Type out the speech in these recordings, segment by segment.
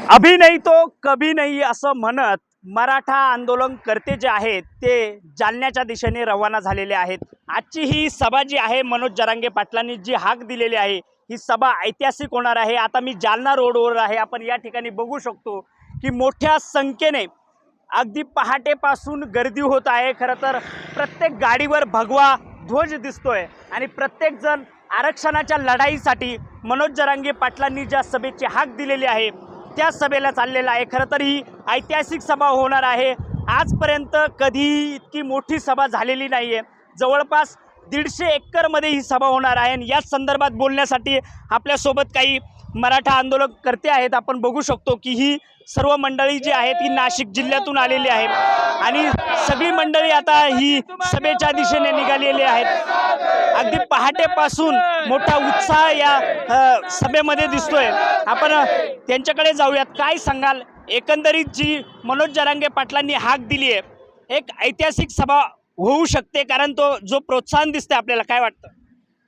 अभी नहीं तो कभी नाही असं म्हणत मराठा आंदोलनकर्ते जे आहेत ते जालन्याच्या दिशेने रवाना झालेले आहेत। आजची ही सभा जी आहे मनोज जरांगे पाटलांनी जी हाक दिलेली आहे ही सभा ऐतिहासिक होणार आहे। आता मी जालना रोडवर आहे, आपण या ठिकाणी बघू शकतो की मोठ्या संख्येने अगदी पहाटेपासून गर्दी होत आहे। खरं तर प्रत्येक गाडीवर भगवा ध्वज दिसतोय आणि प्रत्येक जण आरक्षणाच्या लढाईसाठी मनोज जरांगे पाटलांनी ज्या सभेची हाक दिलेली आहे त्या सभेला चाललेला आहे। खरं तर ही ऐतिहासिक सभा होणार आहे। आजपर्यंत कधी इतकी मोठी सभा झालेली नाही आहे। जवळपास 150 एकरमध्ये ही सभा होणार आहे आणि या संदर्भात बोलण्यासाठी आपल्यासोबत काही मराठा आंदोलनकर्ते आहेत। आपण बघू शकतो की ही सर्व मंडळी जी आहेत ही नाशिक जिल्ह्यातून आलेली आहे आणि सगळी मंडळी आता ही सभेच्या दिशेने निघालेली आहेत। अगदी पहाटेपासून मोठा उत्साह या सभेमध्ये दिसतोय। आपण त्यांच्याकडे जाऊयात, काय सांगाल एकंदरीत जी मनोज जरांगे पाटलांनी हाक दिली आहे एक ऐतिहासिक सभा होऊ शकते, कारण तो जो प्रोत्साहन दिसते आपल्याला काय वाटतं?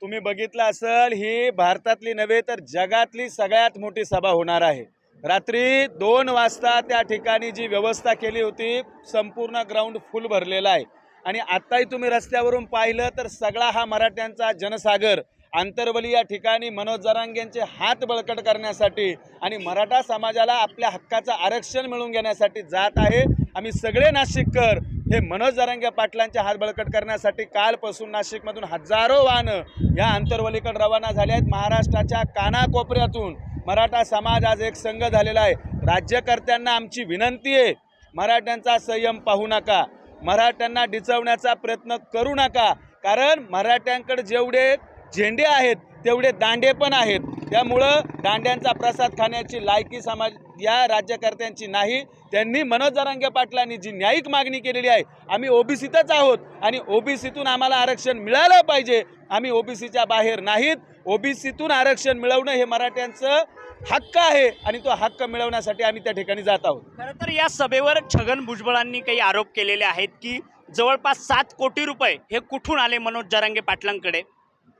तुम्ही बघितलं असेल, ही भारतातली नव्हे तर जगातली सगळ्यात मोठी सभा होणार आहे। रात्री 2 वाजता त्या ठिकाणी जी व्यवस्था केली होती संपूर्ण ग्राउंड फुल भरलेला आहे आणि आत्ताही तुम्ही रस्त्यावरून पाहिलं तर सगळा हा मराठ्यांचा जनसागर आंतरवली या ठिकाणी मनोज जरांगेंचे हात बळकट करण्यासाठी आणि मराठा समाजाला आपल्या हक्काचं आरक्षण मिळवून घेण्यासाठी जात आहे। आम्ही सगळे नाशिककर हे मनोज जरांगे पाटलांचे हात बळकट करण्यासाठी कालपासून नाशिकमधून हजारो वाहनं या आंतरवलीकडे रवाना झाले आहेत। महाराष्ट्राच्या कानाकोपऱ्यातून मराठा समाज आज एक संघ झालेला आहे। राज्यकर्त्यांना आमची विनंती आहे, मराठ्यांचा संयम पाहू नका, मराठ्यांना डिचवण्याचा प्रयत्न करू नका, कारण मराठ्यांकडे जेवढे झेंडे आहेत तेवढे दांडे पण आहेत। त्यामुळं दांड्यांचा प्रसाद खाण्याची लायकी समाज या राज्यकर्त्यांची नाही। त्यांनी मनोज जरांगे पाटलांनी जी न्यायिक मागणी केलेली आहे, आम्ही ओबीसीतच आहोत आणि ओबीसीतून आम्हाला आरक्षण मिळालं पाहिजे, आम्ही ओबीसीच्या बाहेर नाहीत। ओबीसीतून आरक्षण मिळवणं हे मराठ्यांचं हक्क आहे आणि तो हक्क मिळवण्यासाठी आम्ही त्या ठिकाणी जात आहोत। खरं तर या सभेवर छगन भुजबळांनी काही आरोप केलेले आहेत की जवळपास 7 कोटी रुपये हे कुठून आले मनोज जरांगे पाटलांकडे,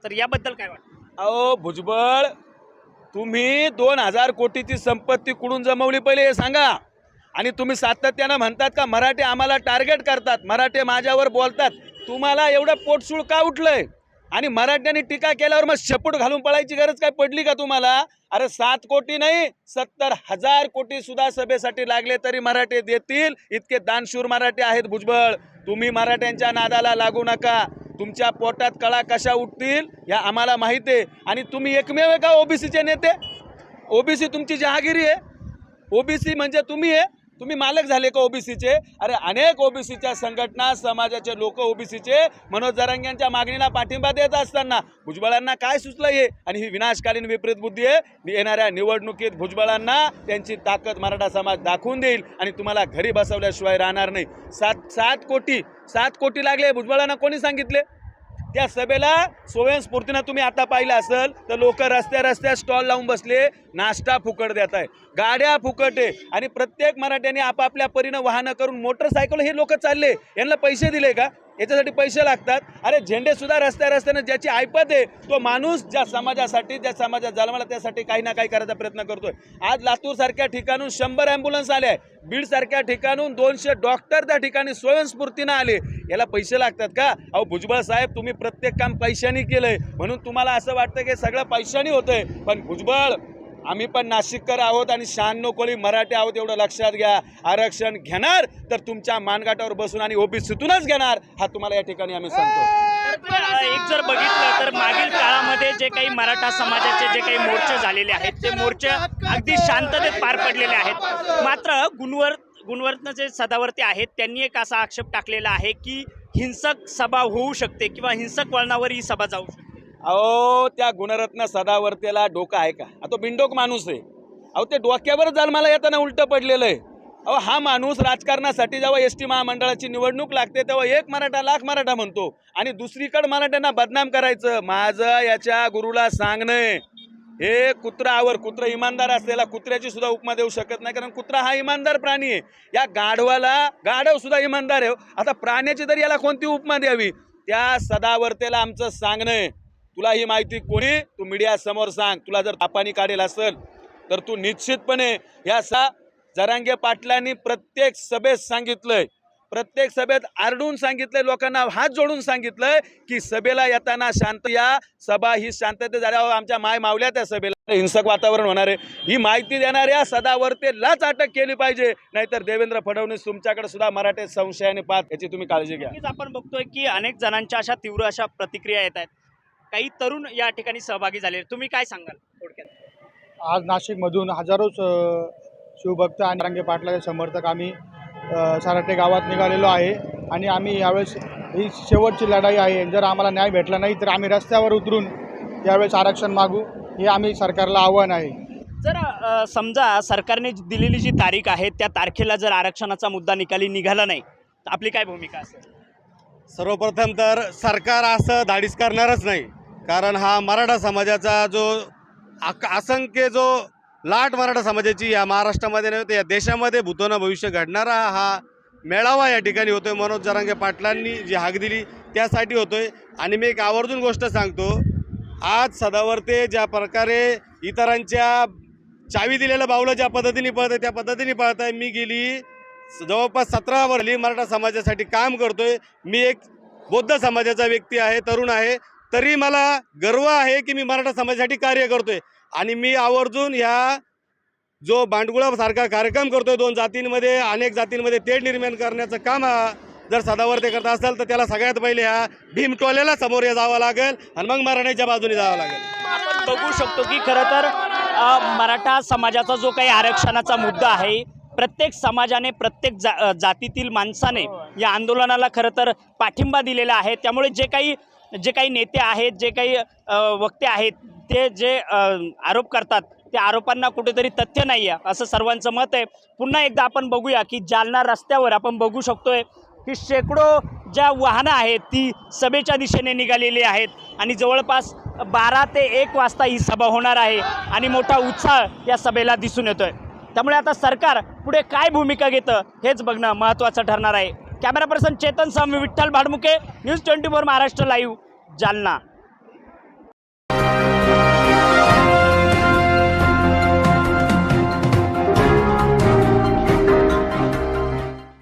तर याबद्दल काय वाटतं? अहो भुजबळ, तुम्ही 2000 कोटीची संपत्ती कुठून जमवली पहिले हे सांगा। आणि तुम्ही सातत्यानं म्हणतात का मराठे आम्हाला टार्गेट करतात, मराठे माझ्यावर बोलतात, तुम्हाला एवढं पोटसूळ का उठलंय? आणि मराठ्यांनी टीका केल्यावर मग शेपूट घालून पळायची गरज काय पडली का तुम्हाला? अरे 7 कोटी नाही 70,000 कोटी सुद्धा सभेसाठी लागले तरी मराठे देतील, इतके दानशूर मराठे आहेत। भुजबळ, तुम्ही मराठ्यांच्या नादाला लागू नका, तुमच्या पोटात कळा कशा उठतील या आम्हाला माहिती आहे। आणि तुम्ही एकमेव आहे का ओबीसीचे नेते? ओबीसी तुमची जहागिरी आहे, ओबीसी म्हणजे तुम्ही आहे, तुम्ही मालक झाले का ओबीसीचे? अरे अनेक ओबीसीच्या संघटना समाजाचे लोक ओबीसीचे मनोज जरांगेंच्या मागणीला पाठिंबा देत असताना भुजबळांना काय सुचलं हे? आणि ही विनाशकालीन विपरीत बुद्धी आहे। येणाऱ्या निवडणुकीत भुजबळांना त्यांची ताकद मराठा समाज दाखवून देईल आणि तुम्हाला घरी बसवल्याशिवाय राहणार नाही। 7 कोटी लागले भुजबळांना कोणी सांगितले? त्या सभेला स्वयंस्फूर्तीनं तुम्ही आता पाहिलं असेल तर लोक रस्त्या स्टॉल लावून बसले, नाश्ता फुकट देत आहे, गाड्या फुकट आहे आणि प्रत्येक मराठ्याने आपापल्या परीनं वाहनं करून मोटरसायकल हे लोक चालले, यांना पैसे दिले का? याच्यासाठी पैसे लागतात। अरे झेंडे सुद्धा रस्त्यानं ज्याची ऐपत आहे तो माणूस ज्या समाजासाठी ज्या समाजात जन्माला त्यासाठी काही ना काही करायचा प्रयत्न करतोय। आज लातूर सारख्या ठिकाणून 100 ॲम्ब्युलन्स आले आहे, बीड सारख्या ठिकाणून 200 डॉक्टर त्या ठिकाणी स्वयंस्फूर्तीनं आले, याला पैसे लागतात का? अहो भुजबळ साहेब, तुम्ही प्रत्येक काम पैशानी केलंय म्हणून तुम्हाला असं वाटतं की सगळं पैशानी होतंय, पण भुजबळ आम्ही पण नाशिककर आहोत आणि 96 कोळी मराठी आहोत, एवढं लक्षात घ्या। आरक्षण घेणार तर तुमच्या मानगाटावर बसून आणि ओबीसीतूनच घेणार, हा तुम्हाला या ठिकाणी आम्ही सांगतो। एक जर बघितलं तर मागील काळामध्ये जे काही मराठा समाजाचे जे काही मोर्चे झालेले आहेत ते मोर्चे अगदी शांततेत पार पडलेले आहेत। मात्र गुणवर्धन जे सदावर्ती आहेत त्यांनी एक असा आक्षेप टाकलेला आहे की हिंसक सभा होऊ शकते किंवा हिंसक वळणावर ही सभा जाऊ शकते। अहो त्या गुणरत्न सदावर्तेला डोकं आहे का? तो बिंडोक माणूस आहे। अहो ते डोक्यावर जन्माला येताना उलटं पडलेलं आहे। अहो हा माणूस राजकारणासाठी जेव्हा एसटी महामंडळाची निवडणूक लागते तेव्हा एक मराठा लाख मराठा म्हणतो आणि दुसरीकडे मराठ्यांना बदनाम करायचं। माझं याच्या गुरुला सांगणं, हे कुत्रा इमानदार असलेला कुत्र्याची सुद्धा उपमा देऊ शकत नाही, कारण कुत्रा हा इमानदार प्राणी आहे। या गाढव सुद्धा इमानदार आहे। आता प्राण्याची तरी याला कोणती उपमा द्यावी? त्या सदावर्तेला आमचं सांगणं, तुला ही माहिती कोणी, तू मीडिया समोर सांग, तुला जर तापानी काढेल असेल तर तू निश्चितपणे या जरांगे पाटलांनी प्रत्येक सभेत सांगितलंय, प्रत्येक सभेत आरडून सांगितलंय, लोकांना हात जोडून सांगितलंय की सभेला येताना शांत या, सभा ही शांततेत झाल्यावर आमच्या माय मावल्या त्या सभेला हिंसक वातावरण होणार आहे, ही माहिती देणाऱ्या सदावर्तेलाच अटक केली पाहिजे, नाहीतर देवेंद्र फडणवीस तुमच्याकडे सुद्धा मराठे संशयाने पाहत, याची तुम्ही काळजी घ्या. नक्कीच आपण बघतोय की अनेक जणांच्या अशा तीव्र अशा प्रतिक्रिया येत आहेत. काही तरुण या ठिकाणी सहभागी झाले, तुम्ही काय सांगाल थोडक्यात? आज नाशिकमधून हजारो शिवभक्त आणि जरांगे पाटलाचे समर्थक आम्ही सारटे गावात निघालेलो आहे आणि आम्ही यावेळेस ही शेवटची लढाई आहे. जर आम्हाला न्याय भेटला नाही तर आम्ही रस्त्यावर उतरून यावेळेस आरक्षण मागू, हे आम्ही सरकारला आव्हान आहे. जर समजा सरकारने दिलेली जी तारीख आहे त्या तारखेला जर आरक्षणाचा मुद्दा निकाली निघाला नाही तर आपली काय भूमिका असेल? सर्वप्रथम तर सरकार असं धाडीस करणारच नाही, कारण हा मराठा समाजाचा जो असंख्य जो लाट मराठा समाजाची या महाराष्ट्रामध्ये नाही होते, या देशामध्ये भूतोन भविष्य घडणारा हा मेळावा या ठिकाणी होतोय. मनोज जरांगे पाटलांनी जी हाक दिली त्यासाठी होतोय. आणि मी एक आवर्जून गोष्ट सांगतो, आज सदावर्ते ज्या प्रकारे इतरांच्या चावी दिलेलं बावलं ज्या पद्धतीने पळत आहे त्या पद्धतीने पळत आहे. मी गेली जवळपास 17 वर्षी मराठा समाजासाठी काम करतोय. मी एक बौद्ध समाजाचा व्यक्ती आहे, तरुण आहे, तरी मला गर्व आहे की मी मराठा समाजासाठी कार्य करतोय. आणि मी आवर्जून ह्या जो बांडगुळासारखा कार्यक्रम करतोय, 2 जातींमध्ये अनेक जातींमध्ये तेढ निर्माण करण्याचं काम जर सदावर्ते करत असेल तर त्याला सगळ्यात पहिले ह्या भीमटोल्याला समोर जावं लागेल आणि मग मराठ्याच्या बाजूने जावं लागेल. आपण बघू शकतो की खरं तर मराठा समाजाचा जो काही आरक्षणाचा मुद्दा आहे, प्रत्येक समाजाने प्रत्येक जातीतील माणसाने या आंदोलनाला खरं तर पाठिंबा दिलेला आहे. त्यामुळे जे काही नेते आहेत, जे काही वक्ते आहेत, ते जे आरोप करतात त्या आरोपांना कुठेतरी तथ्य नाही आहे असं सर्वांचं मत आहे. पुन्हा एकदा आपण बघूया की जालना रस्त्यावर आपण बघू शकतोय की शेकडो ज्या वाहनं आहेत ती सभेच्या दिशेने निघालेली आहेत आणि जवळपास 12 ते 1 वाजता ही सभा होणार आहे आणि मोठा उत्साह या सभेला दिसून येतोय. त्यामुळे आता सरकार पुढे काय भूमिका घेतं हेच बघणं महत्त्वाचं ठरणार आहे. कॅमेरा पर्सन चेतन सह मी विठ्ठल भाडमुके, न्यूज 24 महाराष्ट्र लाईव्ह, जालना.